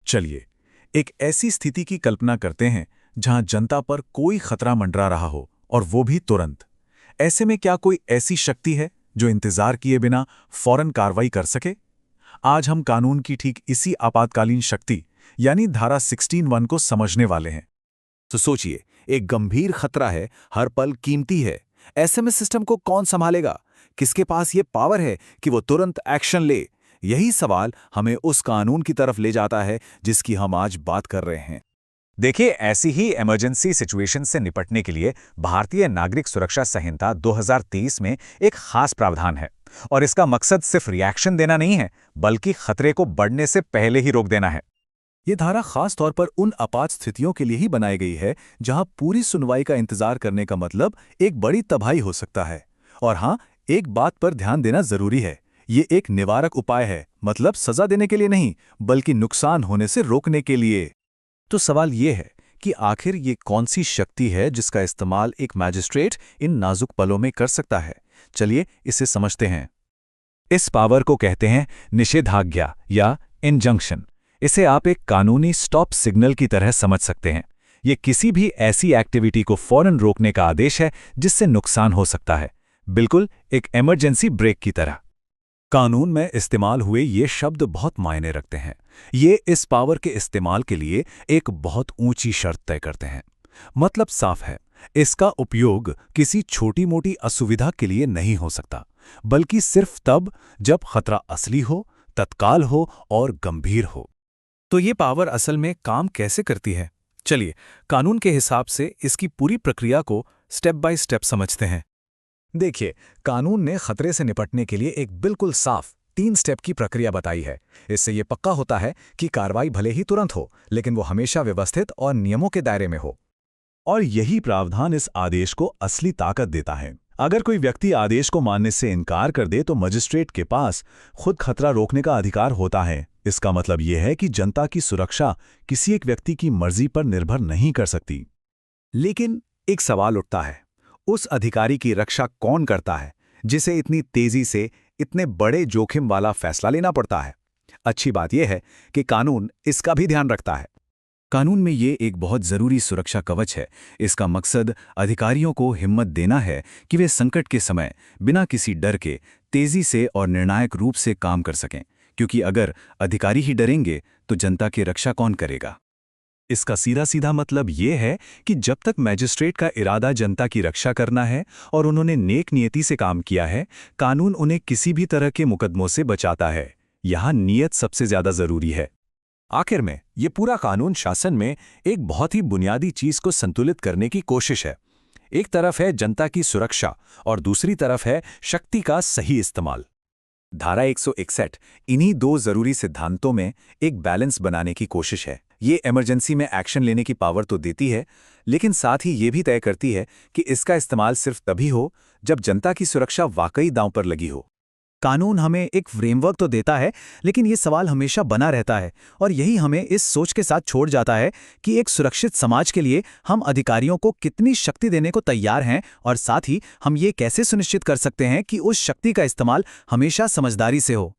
चलिए, एक ऐसी स्थिति की कल्पना करते हैं जहां जनता पर कोई खतरा मंडरा रहा हो और वो भी तुरंत। ऐसे में क्या कोई ऐसी शक्ति है जो इंतजार किए बिना फौरन कार्रवाई कर सके? आज हम कानून की ठीक इसी आपातकालीन शक्ति यानी धारा 16(1) को समझने वाले हैं। तो सोचिए, एक गंभीर खतरा है, हर पल कीमती है। ऐसे में सिस्टम को कौन संभालेगा? किसके पास ये पावर है कि वो तुरंत एक्शन ले? यही सवाल हमें उस कानून की तरफ ले जाता है जिसकी हम आज बात कर रहे हैं। देखिए, ऐसी ही इमरजेंसी सिचुएशन से निपटने के लिए भारतीय नागरिक सुरक्षा संहिता 2023 में एक खास प्रावधान है। और इसका मकसद सिर्फ रिएक्शन देना नहीं है, बल्कि खतरे को बढ़ने से पहले ही रोक देना है। ये धारा खास तौर पर उन आपात स्थितियों के लिए ही बनाई गई है जहां पूरी सुनवाई का इंतजार करने का मतलब एक बड़ी तबाही हो सकता है। और हां, एक बात पर ध्यान देना जरूरी है, ये एक निवारक उपाय है, मतलब सजा देने के लिए नहीं, बल्कि नुकसान होने से रोकने के लिए। तो सवाल ये है कि आखिर ये कौन सी शक्ति है जिसका इस्तेमाल एक मैजिस्ट्रेट इन नाजुक पलों में कर सकता है? चलिए इसे समझते हैं। इस पावर को कहते हैं निषेधाज्ञा या इंजंक्शन। इसे आप एक कानूनी स्टॉप सिग्नल की तरह समझ सकते हैं। ये किसी भी ऐसी एक्टिविटी को फौरन रोकने का आदेश है जिससे नुकसान हो सकता है, बिल्कुल एक इमरजेंसी ब्रेक की तरह। कानून में इस्तेमाल हुए ये शब्द बहुत मायने रखते हैं। ये इस पावर के इस्तेमाल के लिए एक बहुत ऊंची शर्त तय करते हैं। मतलब साफ है, इसका उपयोग किसी छोटी मोटी असुविधा के लिए नहीं हो सकता, बल्कि सिर्फ तब जब खतरा असली हो, तत्काल हो और गंभीर हो। तो ये पावर असल में काम कैसे करती है? चलिए, कानून के हिसाब से इसकी पूरी प्रक्रिया को स्टेप बाय स्टेप समझते हैं। देखिए, कानून ने खतरे से निपटने के लिए एक बिल्कुल साफ 3 स्टेप की प्रक्रिया बताई है। इससे ये पक्का होता है कि कार्रवाई भले ही तुरंत हो, लेकिन वो हमेशा व्यवस्थित और नियमों के दायरे में हो। और यही प्रावधान इस आदेश को असली ताकत देता है। अगर कोई व्यक्ति आदेश को मानने से इनकार कर दे तो मजिस्ट्रेट के पास खुद खतरा रोकने का अधिकार होता है। इसका मतलब यह है कि जनता की सुरक्षा किसी एक व्यक्ति की मर्जी पर निर्भर नहीं कर सकती। लेकिन एक सवाल उठता है, उस अधिकारी की रक्षा कौन करता है जिसे इतनी तेजी से इतने बड़े जोखिम वाला फैसला लेना पड़ता है? अच्छी बात यह है कि कानून इसका भी ध्यान रखता है। कानून में ये एक बहुत जरूरी सुरक्षा कवच है। इसका मकसद अधिकारियों को हिम्मत देना है कि वे संकट के समय बिना किसी डर के तेजी से और निर्णायक रूप से काम कर सकें, क्योंकि अगर अधिकारी ही डरेंगे तो जनता की रक्षा कौन करेगा? इसका सीधा सीधा मतलब ये है कि जब तक मैजिस्ट्रेट का इरादा जनता की रक्षा करना है और उन्होंने नेक नियति से काम किया है, कानून उन्हें किसी भी तरह के मुकदमों से बचाता है। यहाँ नियत सबसे ज्यादा जरूरी है। आखिर में ये पूरा कानून शासन में एक बहुत ही बुनियादी चीज को संतुलित करने की कोशिश है। एक तरफ है जनता की सुरक्षा और दूसरी तरफ है शक्ति का सही इस्तेमाल। धारा 161 इन्हीं 2 जरूरी सिद्धांतों में एक बैलेंस बनाने की कोशिश है। ये इमरजेंसी में एक्शन लेने की पावर तो देती है, लेकिन साथ ही ये भी तय करती है कि इसका इस्तेमाल सिर्फ तभी हो जब जनता की सुरक्षा वाकई दांव पर लगी हो। कानून हमें एक फ्रेमवर्क तो देता है, लेकिन ये सवाल हमेशा बना रहता है और यही हमें इस सोच के साथ छोड़ जाता है कि एक सुरक्षित समाज के लिए हम अधिकारियों को कितनी शक्ति देने को तैयार हैं, और साथ ही हम ये कैसे सुनिश्चित कर सकते हैं कि उस शक्ति का इस्तेमाल हमेशा समझदारी से हो।